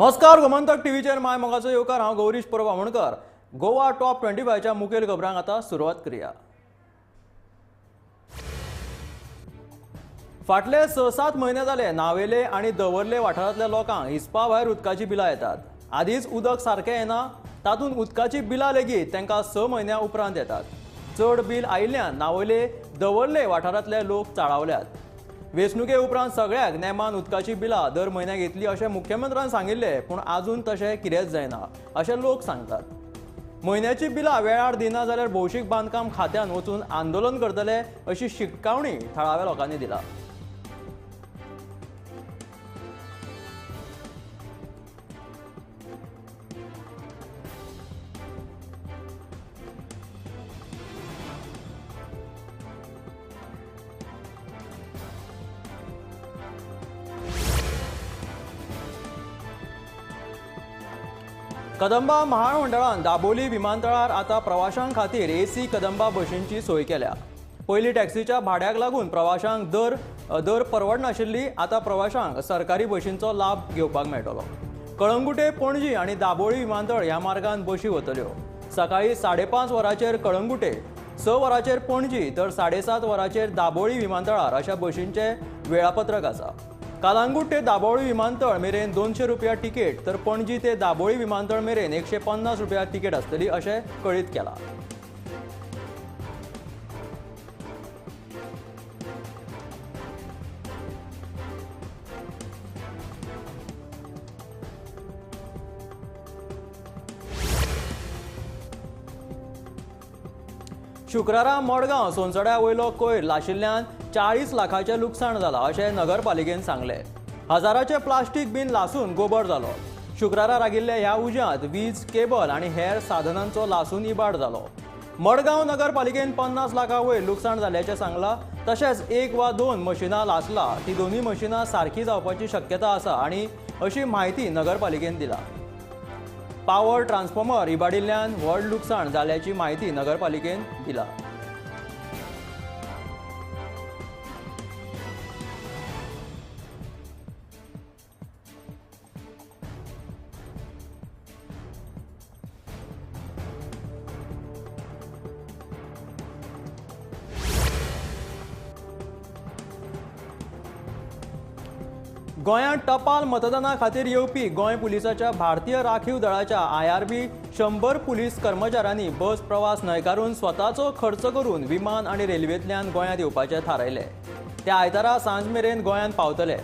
नमस्कार, गोमंतक टीव्हीचेर माय मोगाचो येवकार। हांव गौरीश परबावणकर। गोवा टॉप 25च्या मुखेल खबरांक आता सुरवात करूया। फाटले 6-7 म्हयने जाले नावेले आणि दवर्ले वाठारांतल्या लोकांक हिसपा भायर उदकाची बिलां येतात। आदींच उदक सारकें येना, तातूंत उदकाची बिलां लेगीत तांकां 6 म्हयन्यां उपरांत येतात। चड बील आयिल्ल्यान नावेले दवर्ले वाठारांतले लोक चाळावल्यात। वेंचणुके उपरांत सगळ्याक नेमान उदकाची बिलां दर म्हयन्याक येतली अशें मुख्यमंत्र्यान सांगिल्लें, पूण आजून तशें कितेंच जायना अशें लोक सांगतात। म्हयन्याची बिलां वेळार दिना जाल्यार भौशीक बांदकाम खात्यान वचून आंदोलन करतले अशी शिटकावणी थळाव्या लोकांनी दिला। कदंबा महामंडळान दाबोली विमानतळार आता प्रवाशांक खातीर एसी कदंबा बशींची सोय केल्या। पयलीं टॅक्सीच्या भाड्याक लागून प्रवाशांक दर परवडनाशिल्ली, आता प्रवाशांक सरकारी बशींचो लाभ घेवपाक मेळटलो। कळंगुटे, पणजी आनी दाबोळी विमानतळ ह्या मार्गान बशी वतल्यो। सकाळी 5:30 वरांचेर कळंगुटे, 6 वरांचेर पणजी तर 7:30 वरांचेर दाबोळी विमानतळार अशा बशींचे वेळापत्रक आसा। कालांगूट ते दाबोळी विमानतळ मेरेन 200 रुपया तिकेट तर पणजी ते दाबोळी विमानतळ मेरेन 150 रुपया तिकेट आसतली अशें कळीत केलां। शुक्रारा मडगांव सोनसड्या वयलो कोयर लाशिल्ल्यान 40 लाखाचें लुकसाण जालां अशें नगरपालिकेन सांगलें। हजाराचे प्लास्टीक बीन लासून गोबर जालो। शुक्रारा रागिल्ल्या ह्या उज्यांत वीज, केबल आनी हेर साधनांचो लासून इबाड जालो। मडगांव नगरपालिकेन 50 लाखां वयर लुकसाण जाल्ल्याचें सांगलां। तशेंच 1 वा 2 मशिनां लासला, ती दोनूय मशिनां सारकी जावपाची शक्यता आसा आनी अशी म्हायती नगरपालिकेन दिला। पावर ट्रान्सफॉर्मर इबाडिल्ल्यान व्हड लुकसाण जाल्ल्याची म्हायती नगरपालिकेन दिला। गोंयांत टपाल मतदाना खातीर येवपी गोंय पुलिसाच्या भारतीय राखीव दळाच्या IRB 100 पुलीस कर्मचाऱ्यांनी बस प्रवास न्हयकारून स्वताचो खर्च करून विमान आनी रेल्वेंतल्यान गोंयांत येवपाचें थारायलें। ते आयतारा सांज मेरेन गोंयांत पावतले।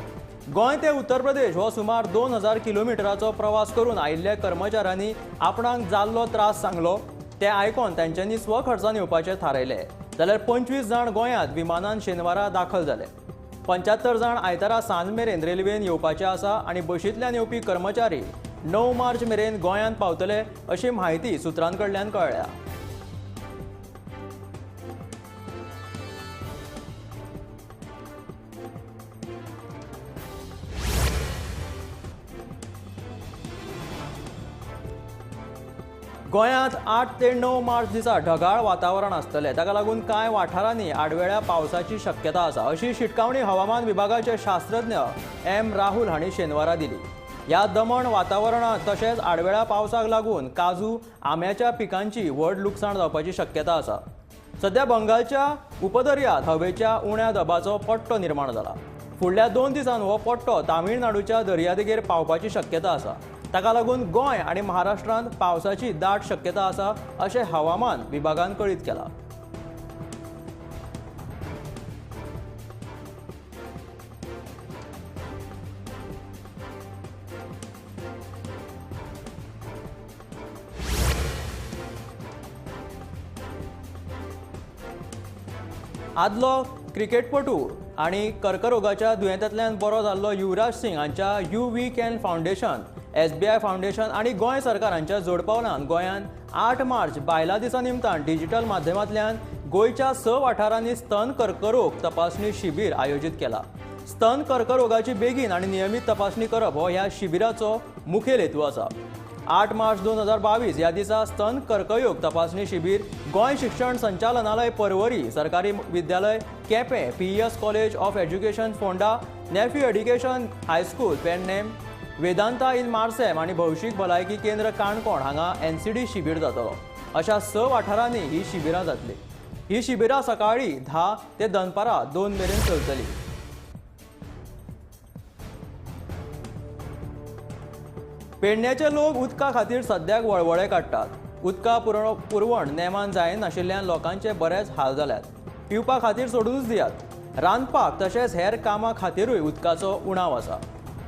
गोंय ते उत्तर प्रदेश हो सुमार 2000 किलोमिटराचो प्रवास करून आयिल्ल्या कर्मचाऱ्यांनी आपणाक जाल्लो त्रास सांगलो। ते आयकोन तांच्यांनी स्वखर्चान येवपाचें थारायलें। जाल्यार 25 जाण गोंयांत विमानान शेनवारा दाखल जाले। 75 जाण आयतारा सांज मेरेन रेल्वेन येवपाचे आसा आनी बशींतल्यान येवपी कर्मचारी 9 मार्च मेरेन गोंयांत पावतले अशी म्हायती सुत्रांकडल्यान कळ्ळ्या। गोंयांत 8 ते 9 मार्च दिसा ढगाळ वातावरण आसतलें, ताका लागून कांय वाठारांनी आडवेळ्या पावसाची शक्यता आसा अशी शिटकावणी हवामान विभागाचे शास्त्रज्ञ M. राहुल हांणी शेनवारा दिली। ह्या दमण वातावरणांत तशेंच आडवेळ्या पावसाक लागून काजू, आंब्याच्या पिकांची व्हड लुकसाण जावपाची शक्यता आसा। सध्या बंगालच्या उपदर्यांत हवेच्या उण्या दबाचो पट्टो निर्माण जाला। फुडल्या 2 दिसांत हो पट्टो तामिळनाडूच्या दर्यादेगेर पावपाची शक्यता आसा। ताका लागून गोंय आनी महाराष्ट्रांत पावसाची दाट शक्यता आसा अशें हवामान विभागान कळीत केलां। आदलो क्रिकेटपटू आनी कर्करोगाच्या दुयेंतांतल्यान बरो जाल्लो युवराज सिंग हांच्या we can foundation, SBI foundation आनी गोंय सरकार हांच्या जोडपावलान गोंयांत 8 मार्च बायलां दिसा निमतान डिजिटल माध्यमांतल्यान गोंयच्या 6 वाठारांनी स्तन कर्करोग तपासणी शिबीर आयोजीत केला। स्तन कर्करोगाची बेगीन आनी नियमीत तपासणी करप हो ह्या शिबिराचो मुखेल हेतू आसा। 8 मार्च 2022 ह्या दिसा स्तन कर्करोग तपासणी शिबीर गोंय शिक्षण संचालनालय परवरी, सरकारी विद्यालय Quepem, PES college of education Ponda, नेफ्यू education high school Pernem, Vedanta in Marcel आणि भौशीक भलायकी केंद्र काणकोण हांगा NCD शिबीर जातलो। अशा 6 वाठारांनी ही शिबिरां जातली। ही शिबिरां सकाळी 10 ते दनपारां 2 मेरेन चलतली। पेडण्याचे लोक उदका खातीर सद्याक वळवळे काडटात। उदका पुरवण नेमान जायना नाशिल्ल्यान लोकांचे बरेच हाल जाल्यात। पिवपा खातीर सोडूनच दियात। रांदपाक तशेंच हेर कामां खातीरूय उदकाचो उणाव आसा।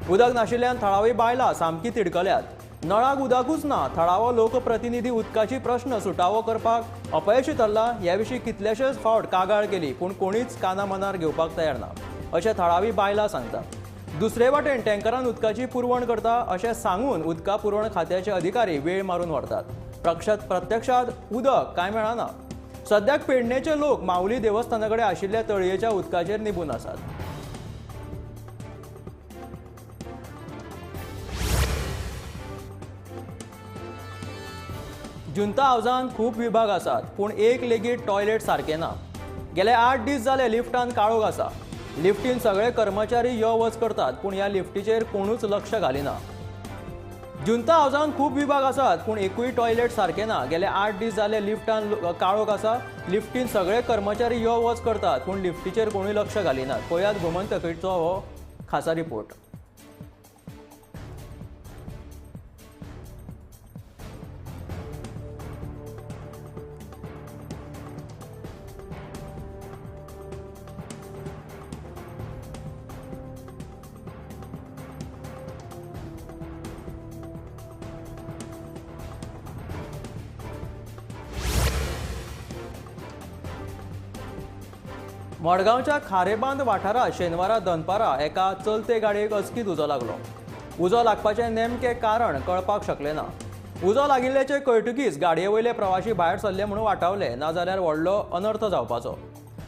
उदक नाशिल्ल्यान थळावी बायलां सामकी तिडकल्यात। नळाक उदकूच ना, थळावो लोकप्रतिनिधी उदकाची प्रश्न सुटावो करपाक अपयशी थारला। ह्या विशीं कितलेशेच फावट कागाळ केली पूण कोणीच काना मनार घेवपाक तयार ना अशें थळावी बायलां सांगतात। दुसरे वाटेन टँकरान उदकाची पुरवण करता अशें सांगून उदका पुरवण खात्याचे अधिकारी वेळ मारून व्हरतात। प्रत्यक्षात उदक कांय मेळना। सद्याक पेडणेचे लोक माऊली देवस्थानाकडे आशिल्ल्या तळयेच्या उदकाचेर निबून आसात। जुंता हावजांत खूब विभाग आसात पूण एक लेगीत टॉयलेट सारके ना। गेले 8 दीस जाले लिफ्टान काळोख आसा। लिफ्टीन सगळे कर्मचारी यो वच करतात पूण ह्या लिफ्टीचेर कोणूच लक्ष घालिना। जुंता हावजांत खूब विभाग आसात पूण एकूय टॉयलेट सारके ना। गेले 8 दीस जाले लिफ्टान काळोख आसा। लिफ्टीन सगळे कर्मचारी यो वच करतात पूण लिफ्टीचेर कोणूय लक्ष घालिनात। पळयात गोमंतकाचो हो खासा रिपोर्ट। मडगांवच्या खारेबांद वाठारात शेनवारा दनपारा एका चलते गाडयेक अचकीत उजो लागलो। उजो लागपाचे नेमके कारण कळपाक शकले ना। उजो लागिल्ल्याचे कळटकीच गाडये वयले प्रवाशी भायर सरले म्हणून वाटावले, नाजाल्यार व्हडलो अनर्थ जावपाचो।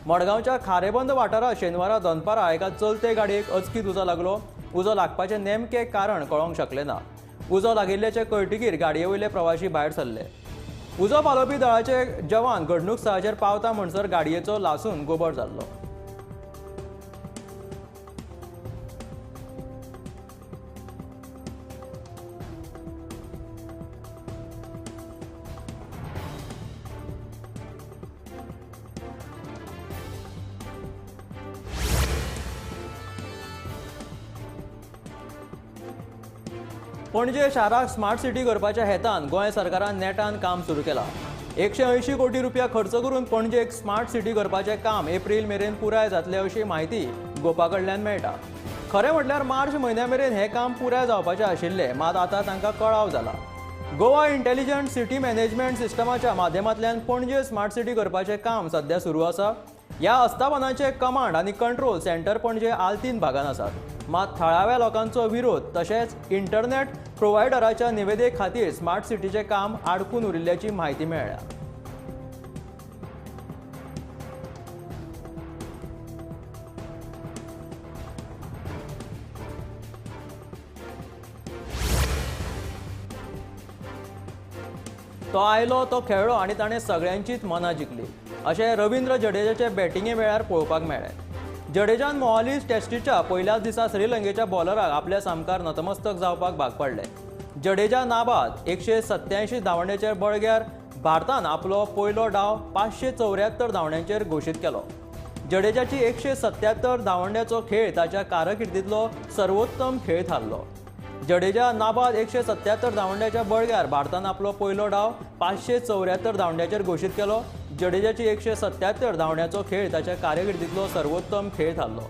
मडगांवच्या खारेबंद वाठारात शेनवारा दनपारा एका चलते गाडयेक अचकीत उजो लागलो। उजो लागपाचे नेमके कारण कळोंक शकले ना। उजो लागिल्ल्याचे कळटकीर गाडये वयले प्रवाशी भायर सरले। उजो पालोवपी दळाचे जवान घडणूक स्थळाचेर पावता म्हणसर गाडयेचो लासून गोबट जाल्लो। पणजे शाराक स्मार्ट सिटी करपाच्या हेतान गोंय सरकारान नेटान काम सुरू केला। 180 कोटी रुपया खर्च करून पणजेक स्मार्ट सिटी करपाचे काम एप्रिल मेरेन पुराय जातले अशी माहिती गोपा कडल्यान मेळटा। खरें म्हटल्यार मार्च म्हयन्या मेरेन हे काम पुराय जावपाचे आशिल्ले, मात आतां तांकां कळाव जाला। गोवा इंटेलिजंट सिटी मॅनेजमेंट सिस्टमाच्या माध्यमांतल्यान पणजे स्मार्ट सिटी करपाचे काम सध्या सुरू आसा। ह्या अस्थापनाचे कमांड आनी कंट्रोल सेंटर पणजे आल्तीन भागान आसात। मात थळाव्या लोकांचो विरोध तशेंच इंटरनेट प्रोवायडराच्या निवेदे खातीर स्मार्ट सिटीचे काम आडकून उरिल्ल्याची माहिती मेळ्ळ्या। तो आयलो, तो खेळ्ळो आनी ताणें सगळ्यांचीच मनां जिखली अशें रवींद्र जडेजाचे बॅटिंगे वेळार पळोवपाक मेळ्ळें। जडेजान मोहाली टेस्टीच्या पयल्याच दिसा श्रीलंकेच्या बॉलराक आपल्या सामकार नतमस्तक जावपाक भाग पडले। जडेजा नाबाद 187 धांवड्यांचेर बळग्यार भारतान आपलो पयलो डाव 574 धांवड्यांचेर घोशीत केलो। जडेजाची 177 धांवड्यांचो खेळ ताच्या कारकिर्दींतलो सर्वोत्तम खेळ थारलो। जडेजा नाबाद 177 धांवड्यांच्या बळग्यार भारतान आपलो पयलो डाव 574 धांवड्यांचेर घोशीत केलो। जडेजाची 177 धांवड्यांचो खेळ ताच्या कारकिर्दींतलो सर्वोत्तम खेळ थारलो।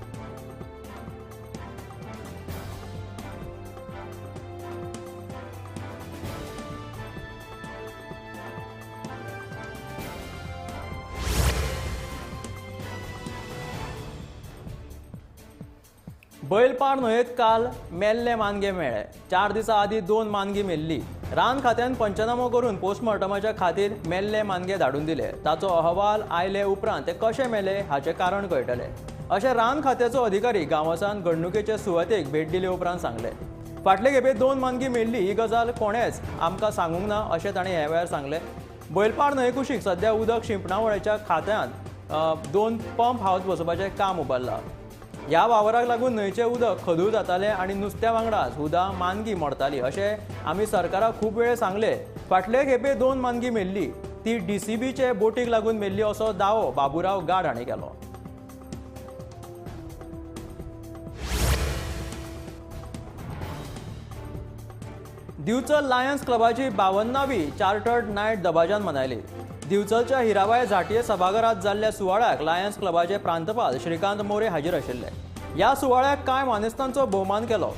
बैलपाड न्हंयेत काल मेल्ले मानगे मेळ्ळे। 4 दिसां आदीं 2 मानगी मेल्ली। रान खात्यान पंचनामो करून पोस्टमॉर्टमाच्या खातीर मेल्ले मानगे धाडून दिले। ताचो अहवाल आयले उपरांत ते कशे मेले हाचे कारण कळटले अशें रान खात्याचो अधिकारी गांवसान घडणुकेचे सुवातेक भेट दिले उपरांत सांगले। फाटले खेपे 2 मानगी मेल्ली ही गजाल कोणेच आमकां सांगूंक ना अशें ताणें ह्या वेळार सांगले। बैलपाड न्हंये कुशीक सध्या उदक शिंपणावळेच्या खात्यान 2 पंप हावस बसोवपाचें काम उबारलां। ह्या वावराक लागून न्हंयचें उदक खदूळ जातालें आनी नुस्त्या वांगडाच उदा मानगी मरताली अशें आमी सरकाराक खूब वेळ सांगले. फाटले खेपे 2 मानगी मेल्ली, ती DCBचे बोटीक लागून मेल्ली असो दावो बाबुराव गाड हांणी केलो. दिवचल लायन्स क्लबाची 52वी चार्टर्ड नायट दबाजान मनायली. दिवचलच्या हिराबाई झांटये सभाघरात जाल्ल्या सुवाळ्याक लायन्स क्लबाचे प्रांतपाल श्रीकांत मोरे हाजीर आशिल्ले. ह्या सुवाळ्याक कांय मानेस्तांचो भोवमान केलो.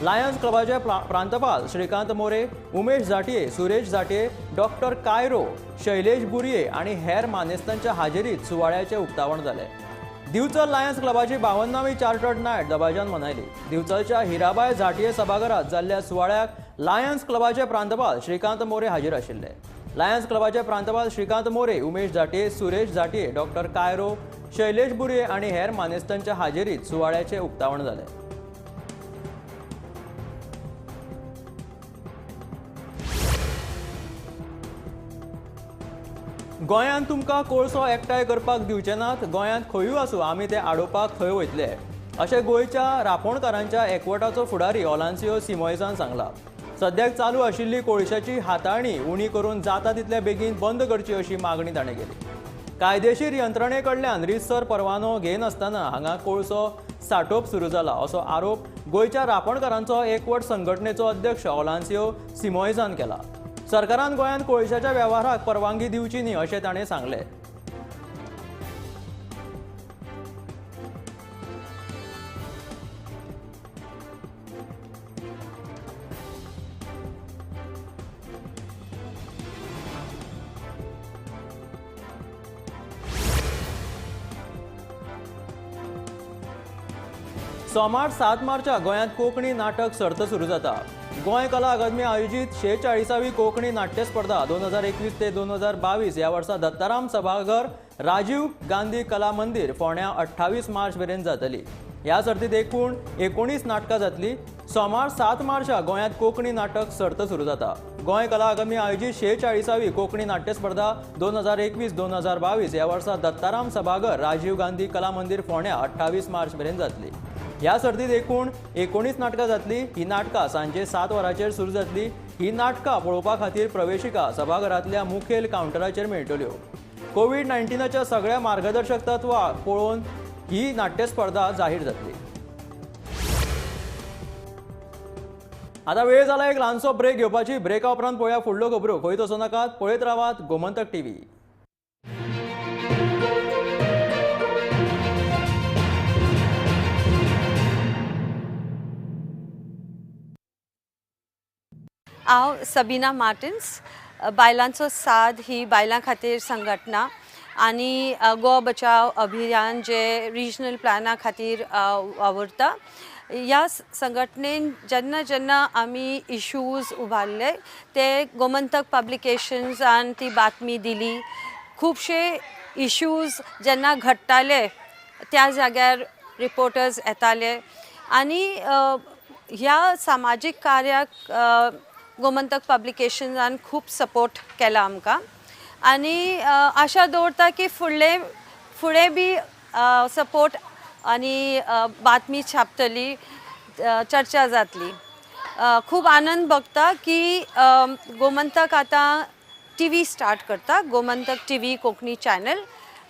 लायन्स क्लबाचे प्रांतपाल श्रीकांत मोरे, उमेश झांटये, सुरेश झांटये, डॉक्टर कायरो, शैलेश बुरये आनी हेर मानेस्तांच्या हाजेरीत सुवाळ्याचें उक्तावण जालें. दिवचल लायन्स क्लबाची 52वी चार्टर्ड नायट दबाजान मनायली. दिवचलच्या हिराबाई झांटये सभाघरात जाल्ल्या सुवाळ्याक लायन्स क्लबाचे प्रांतपाल श्रीकांत मोरे हाजीर आशिल्ले. लायन्स क्लबाचे प्रांतपाल श्रीकांत मोरे, उमेश झांटये, सुरेश झांटये, डॉक्टर कायरो, शैलेश बुरये आनी हेर मानेस्तांच्या हाजेरीत सुवाळ्याचें उक्तावण जालें. गोंयांत तुमकां कोळसो एकठांय करपाक दिवचे नात. गोंयांत खंयूय आसूं आमी ते आडोवपाक थंय वयतले अशें गोंयच्या रांपोणकारांच्या एकवटाचो फुडारी ओलांसियो सिमोयसान सांगला. सद्याक चालू आशिल्ली कोळशाची हाताळणी उणी करून जाता तितले बेगीन बंद करची अशी मागणी ताणें केली. कायदेशीर यंत्रणे कडल्यान रितसर परवानो घेनासतना हांगा कोळसो सांठोवप सुरू जाला असो आरोप गोंयच्या रांपोणकारांचो एकवट संघटनेचो अध्यक्ष ओलांसियो सिमोयसान केला. सरकारान गोंयांत कोळशाच्या वेव्हाराक परवानगी दिवची न्ही अशें ताणें सांगलें. सोमार 7 मार्चाक गोंयांत कोंकणी नाटक सर्त सुरू जाता. गोंय कला अकादमी आयोजीत 46वी कोंकणी नाट्य स्पर्धा 2021 ते 2022 ह्या वर्सा दत्ताराम सभाघर, राजीव गांधी कला मंदिर फोंड्या 28 मार्च मेरेन जातली. ह्या सर्तीत एकूण 19 नाटकां जातली. सोमार 7 मार्चाक गोंयांत कोंकणी नाटक सर्त सुरू जाता. गोंय कला अकादमी आयोजीत 46वी कोंकणी नाट्य स्पर्धा 2021-2022 ह्या वर्सा दत्ताराम सभाघर, राजीव गांधी कला मंदिर फोंड्या 28 मार्च मेरेन जातली. ह्या सर्तीत एकूण 19 नाटकां जातली. ही नाटकां सांजे 7 वरांचेर सुरू जातली. ही नाटकां पळोवपा खातीर प्रवेशिका सभाघरांतल्या मुखेल कावंटराचेर मेळटल्यो. कोविड-19च्या सगळ्या मार्गदर्शक तत्वां पळोवन ही नाट्य स्पर्धा जाहीर जातली. आतां वेळ जाला एक ल्हानसो ब्रेक घेवपाची. ब्रेका उपरांत पळोवया फुडल्यो खबरो. खंय वचूं नाकात, पळयत रावात गोमंतक टीव्ही. हांव सबीना मार्टिन्स. बायलांचो साद ही बायलां खातीर संघटना आनी गो बचाव अभियान जे रिजनल प्लॅना खातीर वावरता. ह्या संघटनेन जेन्ना जेन्ना आमी इश्यूज उबारले ते गोमंतक पब्लिकेशन्सान ती बातमी दिली. खुबशे इश्यूज जेन्ना घडटाले त्या जाग्यार रिपोर्टर्स येताले आनी ह्या सामाजीक कार्याक गोमंतक पब्लिकेशन्सान खूब सपोर्ट केला आमकां आनी आशा दवरता की फुडें बी सपोर्ट आनी बातमी छापतली, चर्चा जातली. खूब आनंद भोगता की गोमंतक आतां TV स्टार्ट करता, गोमंतक TV कोंकणी चॅनल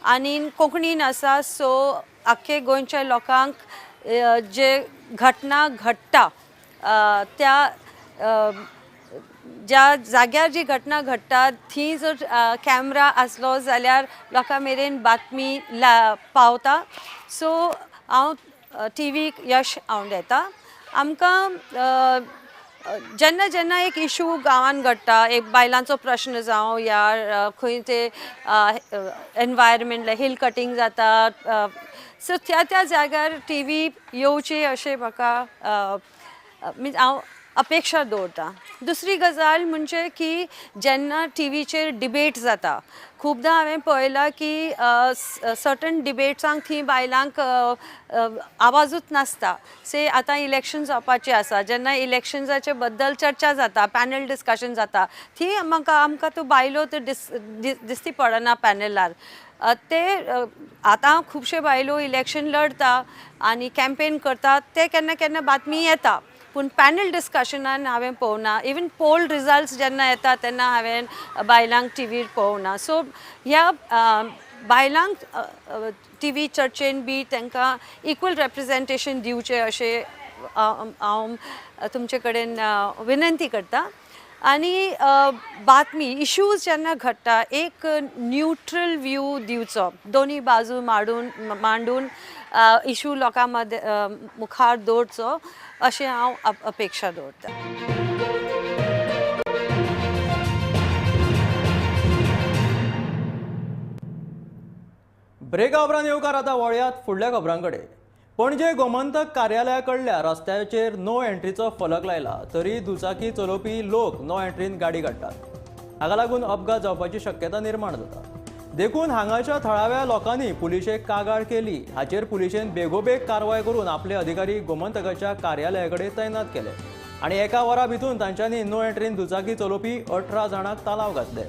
आनी कोंकणीन आसा. सो आख्खे गोंयच्या लोकांक जे घटना घडटा त्या ज्या जाग्यार जी घटना घडटा थी जर कॅमेरा आसलो जाल्यार लोकां मेरेन बातमी पावता. सो हांव टीव्हीक यश हांव येता. आमकां जेन्ना जेन्ना एक इशू गांवांत घडटा, एक बायलांचो प्रश्न जावं या खंय ते एनवायरमेंट हिल कटींग जाता, सो त्या जाग्यार TV येवची अशें म्हाका हांव अपेक्षा दवरता. दुसरी गजाल म्हणजे की जेन्ना टीव्हीचेर डिबेट जाता, खूबदां हांवें पळयलां की सर्टन डिबेट्सांक थी बायलांक आवाजूच नासता. से आतां इलेक्शन जावपाचें आसा, जेन्ना इलेक्शन्साचे बद्दल चर्चा जाता, पॅनल डिस्कशन जाता, थी आमकां त्यो बायलो त्यो दिसती पडना पॅनलार. ते आतां खुबशे बायलो इलेक्शन लढता आनी कॅम्पेन करतात, ते केन्ना केन्ना बातमी येता, पूण पॅनल डिस्कशनान हांवें पळोवना. इवन पोल रिजल्ट्स जेन्ना येता तेन्ना हांवें बायलांक टीव्हीर पळोवना. सो ह्या बायलांक टीव्ही चर्चेन बी तांकां इक्वल रिप्रेझेंटेशन दिवचें अशें हांव तुमचे कडेन विनंती करता. आनी बातमी इश्यूज जेन्ना घडटा एक न्यूट्रल व्यू दिवचो, दोनी बाजू मांडून इश्यू लोकां मदें मुखार दवरचो अशें हांव अपेक्षा दवरतां. ब्रेका उपरांत येवकार आतां वळयात फुडल्या खबरांकडे. पणजे गोमंतक कार्यालया कडल्या रस्त्याचेर नो एंट्रीचो फलक लायला, तरी दुचाकी चलोवपी लोक नो एंट्रीन गाडी काडटात. हाका लागून अपघात जावपाची शक्यता निर्माण जाता. देखून हांगाच्या थळाव्या लोकांनी पुलिशेक कागाळ केली. हाचेर पुलिशेन बेगोबेग कारवाय करून आपले अधिकारी गोमंतकाच्या कार्यालया कडेन तैनात केले आनी एका वरा भितून तांच्यांनी नो एंट्रीन दुचाकी चलोवपी 18 जाणांक तालाव घातले.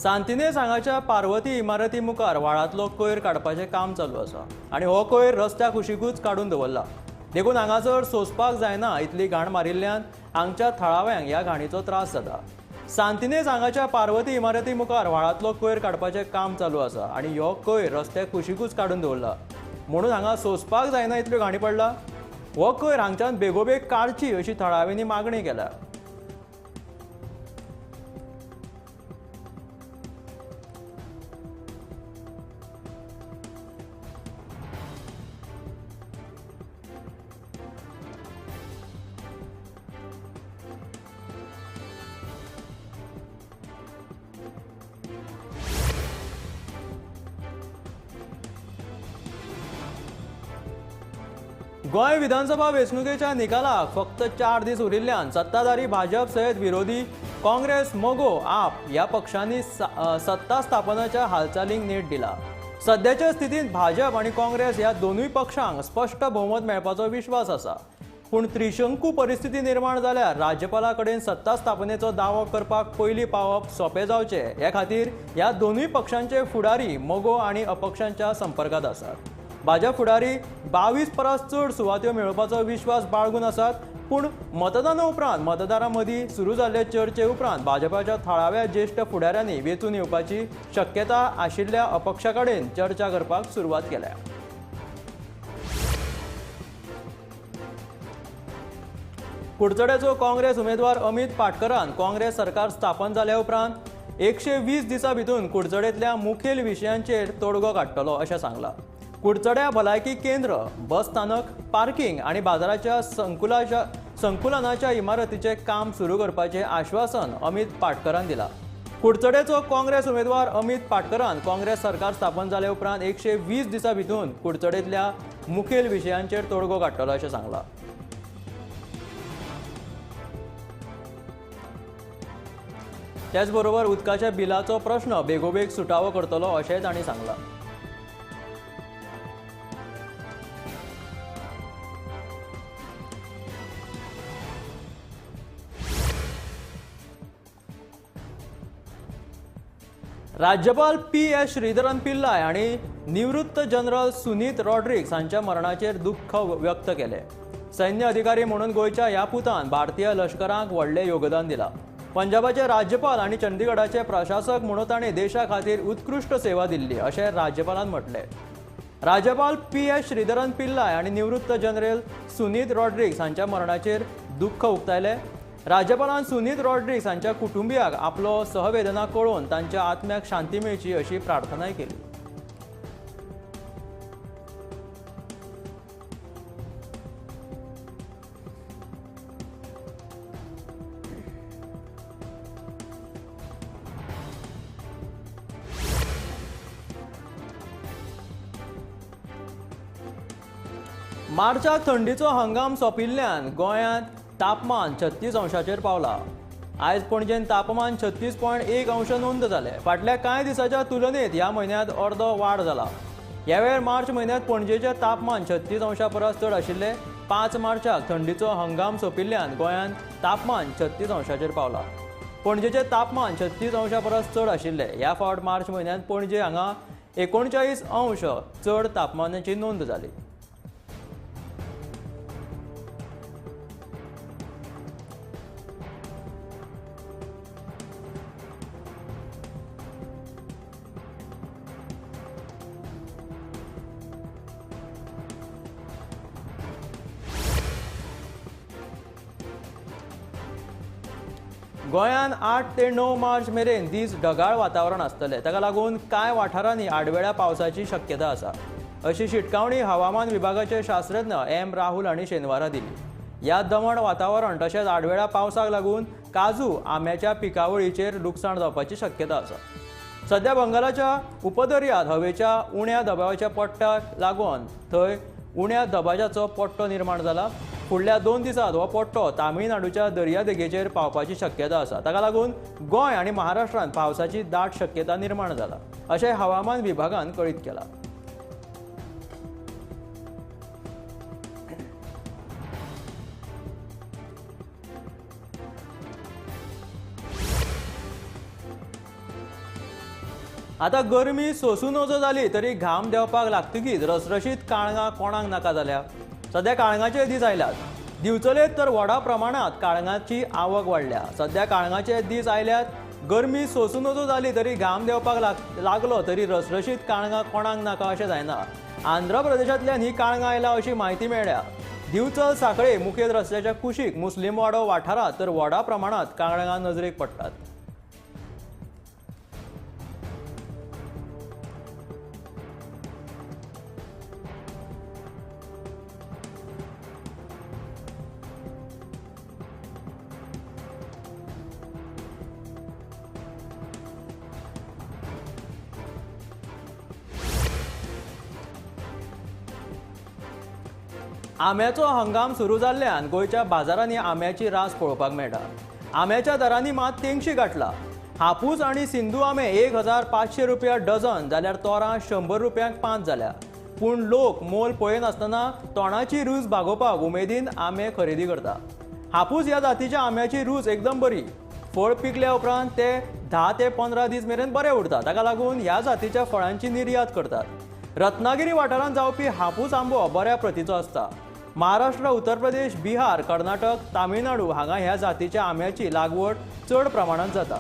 सांतिनेज हांगाच्या पार्वती इमारती मुखार व्हाळांतलो कोयर काडपाचें काम चालू आसा आनी हो कोयर रस्त्या कुशीकूच काडून दवरला. देखून हांगासर सोंसपाक जायना इतली घाण मारिल्ल्यान हांगच्या थळाव्यांक ह्या घाणीचो त्रास जाता. सांतिनेज हांगाच्या पार्वती इमारती मुखार व्हाळांतलो कोयर काडपाचें काम चालू आसा आनी हो कोयर रस्त्या कुशीकूच काडून दवरला, म्हणून हांगा सोंसपाक जायना इतल्यो घाणी पडला. हो कोयर हांगच्यान बेगोबेग काडची अशी थळाव्यांनी मागणी केल्या. गोंय विधानसभा वेंचणुकेच्या निकालाक फक्त 4 दीस उरिल्ल्यान सत्ताधारी भाजप सयत विरोधी काँग्रेस, मोगो, आप ह्या पक्षांनी सत्ता स्थापनाच्या हालचालींक नेट दिला. सध्याच्या स्थितीत भाजप आनी काँग्रेस ह्या दोनूय पक्षांक स्पश्ट भोवमत मेळपाचो विश्वास आसा. पूण त्रिशंकू परिस्थिती निर्माण जाल्यार राज्यपाला कडेन सत्ता स्थापनेचो दावो करपाक पयलीं पावप सोंपें जावचें हे खातीर ह्या दोनूय पक्षांचे फुडारी मोगो आनी अपक्षांच्या संपर्कांत आसात. भाजप फुडारी 22 परस चड सुवात्यो मेळोवपाचो विश्वास बाळगून आसात. पूण मतदाना उपरांत मतदारां मदीं सुरू जाल्ले चर्चे उपरांत भाजपाच्या थळाव्या ज्येश्ठ फुडाऱ्यांनी वेंचून येवपाची शक्यता आशिल्ल्या अपक्षा कडेन चर्चा करपाक सुरवात केल्या. कुडचड्याचो काँग्रेस उमेदवार अमित पाटकरान काँग्रेस सरकार स्थापन जाल्या उपरांत 120 दिसां भितून कुडचडेंतल्या मुखेल विशयांचेर तोडगो काडटलो अशें सांगलां. कुडचड्या भलायकी केंद्र, बस स्थानक, पार्किंग आनी बाजाराच्या संकुलानाच्या इमारतीचें काम सुरू करपाचें आश्वासन अमित पाटकरान दिलां. कुडचडेचो काँग्रेस उमेदवार अमित पाटकरान काँग्रेस सरकार स्थापन जाल्या उपरांत 120 दिसां भितून कुडचडेंतल्या मुखेल विशयांचेर तोडगो काडटलो अशें सांगलां. त्याच बरोबर उदकाच्या बिलाचो प्रश्न बेगोबेग सुटावो करतलो अशेंय तांणी सांगलां. राज्यपाल पी.एस. श्रीधरन पिल्लाय हांणी निवृत्त जनरल सुनीत रॉड्रिग्स हांच्या मरणाचेर दुख्ख व्यक्त केलें. सैन्य अधिकारी म्हणून गोंयच्या ह्या पुतान भारतीय लश्कराक व्हडलें योगदान दिलां. पंजाबाचे राज्यपाल आनी चंदीगडाचे प्रशासक म्हणून ताणें देशा खातीर उत्कृश्ट सेवा दिल्ली अशें राज्यपालान म्हटलें. राज्यपाल PS श्रीधरन पिल्लाय आणि निवृत्त जनरल सुनीत रॉड्रिग्स हांच्या मरणाचेर दुःख उक्तायले. राज्यपालान सुनीत रॉड्रिग्स हांच्या कुटुंबियाक आपलो सहवेदना कळोवन तांच्या आत्म्याक शांती मेळची अशी प्रार्थनाय केली. मार्चाक थंडीचो हंगाम सोंपिल्ल्यान गोंयांत तापमान 36 अंशाचेर पावला. आयज पणजेन तापमान 36.1 अंश नोंद जाले. फाटल्या कांय दिसांच्या तुलनेत ह्या म्हयन्यांत अर्दो वाड जाला. ह्या वेळार मार्च म्हयन्यांत पणजेचें तापमान 36 अंशा परस चड आशिल्ले. 5 मार्चाक थंडीचो हंगाम सोंपिल्ल्यान गोंयांत तापमान 36 अंशाचेर पावला. पणजेचें तापमान 36 अंशा परस चड आशिल्ले. ह्या फावट मार्च म्हयन्यांत पणजे हांगा 39 अंश चड तापमानाची नोंद जाली. गोंयांत 8 ते 9 मार्च मेरेन दीस ढगाळ वातावरण आसतलें. ताका लागून कांय वाठारांनी आडवेळ्या पावसाची शक्यता आसा अशी शिटकावणी हवामान विभागाचे शास्त्रज्ञ M. राहुल हांणी शेनवारा दिली. ह्या दमट वातावरण तशेंच आडवेळ्या पावसाक लागून काजू आंब्याच्या पिकावळीचेर लुकसाण जावपाची शक्यता आसा. सध्या बंगालाच्या उपदर्यांत हवेच्या उण्या दबावाच्या पट्ट्याक लागून थंय उण्या दबाजाचो पट्टो निर्माण जाला. फुडल्या 2 दिसांत हो पट्टो तामिळनाडूच्या दर्यादेगेचेर पावपाची शक्यता आसा. ताका लागून गोंय आनी महाराष्ट्रांत पावसाची दाट शक्यता निर्माण जाला अशें हवामान विभागान कळीत केलां. आतां गरमी सोंसून नजो जाली तरी घाम देंवपाक लागतकीच रसरशीत काळंगां कोणाक नाका जाल्या. सध्या काळंगाचे दीस आयल्यात. दिवचलेत तर व्हडा प्रमाणात काळंगाची आवक वाडल्या. सध्या काळंगाचे दीस आयल्यात. गरमी सोंसून नजो जाली तरी घाम देंवपाक लागलो तरी रसरशीत काळंगां कोणाक नाका अशें जायना. आंध्र प्रदेशांतल्यान ही काळंगां आयल्या अशी म्हायती मेळ्ळ्या. दिवचल सांखळे मुखेल रस्त्याच्या कुशीक मुस्लिम वाडो वाठारांत तर व्हडा प्रमाणात काळंगां नजरेक पडटात. आंब्याचो हंगाम सुरू जाल्ल्यान गोंयच्या बाजारांनी आंब्याची रास पळोवपाक मेळटा. आंब्याच्या दरांनी मात तेंगशी गाठला. हापूस आनी सिंधू आंबे 1500 रुपया डझन जाल्यार तोरां 100 रुपयांक 5 जाल्या. पूण लोक मोल पळयनासतना तोंडाची रूच भागोवपाक उमेदीन आंबे खरेदी करता. हापूस ह्या जातीच्या आंब्याची रूच एकदम बरी. फळ पिकल्या उपरांत ते 10 ते 15 दीस मेरेन बरे उरता. ताका लागून ह्या जातीच्या फळांची निर्यात करतात. रत्नागिरी वाठारांत जावपी हापूस आंबो बऱ्या प्रतीचो आसता. महाराष्ट्र, उत्तर प्रदेश, बिहार, कर्नाटक, तामिळनाडू हांगा ह्या जातीच्या आंब्याची लागवड चड प्रमाणांत जाता.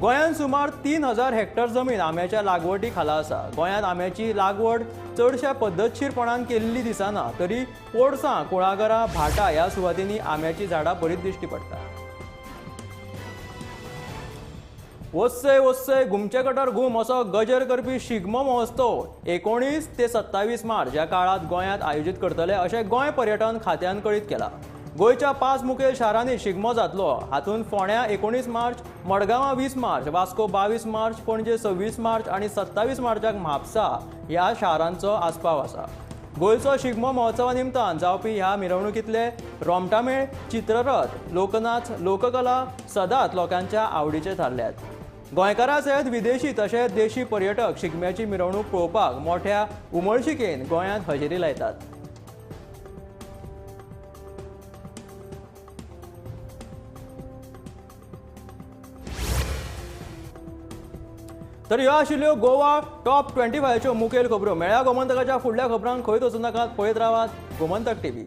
गोंयांत सुमार 3000 हेक्टर जमीन आंब्याच्या लागवडी खाला आसा. गोंयांत आंब्याची लागवड चडशा पद्धतशीरपणान केल्ली दिसना तरी पोरसां, कुळागरां, भाटां ह्या सुवातींनी आंब्याची झाडां बरीच दिश्टी पडटा. वस्सय वस्सय घुमचे कटर घुम असो गजर करपी शिगमो महोत्सव 19 ते 27 मार्च ह्या काळात गोंयांत आयोजीत करतले अशें गोंय पर्यटन खात्यान कळीत केलां. गोंयच्या 5 मुखेल शारांनी शिगमो जातलो. हातूंत फोंड्यां 19 मार्च, मडगांवां 20 मार्च, वास्को 22 मार्च, पणजे 26 मार्च आनी 27 मार्चाक म्हापसा ह्या शारांचो आस्पाव आसा. गोंयचो शिगमो महोत्सवा निमतान जावपी ह्या मिरवणुकींतले रोमटामेळ, चित्ररथ, लोकनाच, लोककला सदांच लोकांच्या आवडीचे थारल्यात. गोंयकारां सयत विदेशी तशेंच देशी पर्यटक शिगम्याची मिरवणूक पळोवपाक मोठ्या उमळशिकेन गोंयांत हजेरी लायतात. तर ह्यो आशिल्ल्यो गोवा टॉप 25च्यो मुखेल खबरो. मेळ्या गोमंतकाच्या फुडल्या खबरांक खंयच वचूं नाकात. पळयत रावात गोमंतक TV.